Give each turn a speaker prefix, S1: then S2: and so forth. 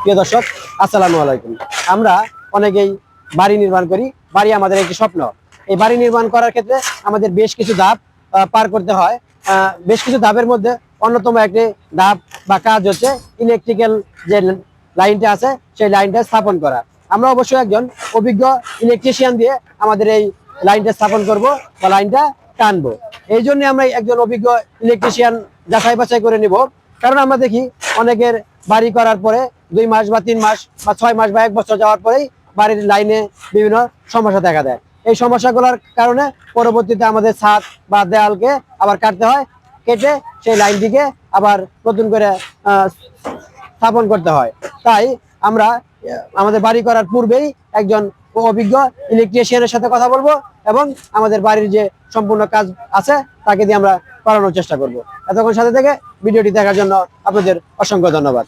S1: প্রিয় দর্শক, আসসালামু আলাইকুম। আমরা অনেকেই বাড়ি নির্মাণ করি। বাড়ি আমাদের একটি স্বপ্ন। এই বাড়ি নির্মাণ করার ক্ষেত্রে আমাদের বেশ কিছু ধাপ পার করতে হয়। বেশ কিছু ধাপের মধ্যে অন্যতম একটি ধাপ বা কাজ হচ্ছে ইলেকট্রিক্যাল যে লাইনটা আছে সেই লাইনটা স্থাপন করা। আমরা অবশ্যই একজন অভিজ্ঞ ইলেকট্রিশিয়ান দিয়ে আমাদের এই লাইনটা স্থাপন করব বা লাইনটা টানবো। এই জন্য আমরা একজন অভিজ্ঞ ইলেকট্রিশিয়ান যাচাই বাছাই করে নিব। কারণ আমরা দেখি অনেকের বাড়ি করার পরে 2 মাস বা 3 মাস বা 6 মাস বা 1 বছর যাওয়ার পরেই বাড়ির লাইনে বিভিন্ন সমস্যা দেখা দেয়। এই সমস্যাগুলোর কারণে পরবর্তীতে আমাদের ছাদ বা দেয়ালকে আবার কাটতে হয়, কেটে সেই লাইনটিকে আবার নতুন করে স্থাপন করতে হয়। তাই আমরা আমাদের বাড়ি করার পূর্বেই একজন অভিজ্ঞ ইলেকট্রিশিয়ানের সাথে কথা বলবো এবং আমাদের বাড়ির যে সম্পূর্ণ কাজ আছে তাকে দিয়ে আমরা করানোর চেষ্টা করব। এতক্ষণ সাথে থেকে ভিডিওটি দেখার জন্য আপনাদের অসংখ্য ধন্যবাদ।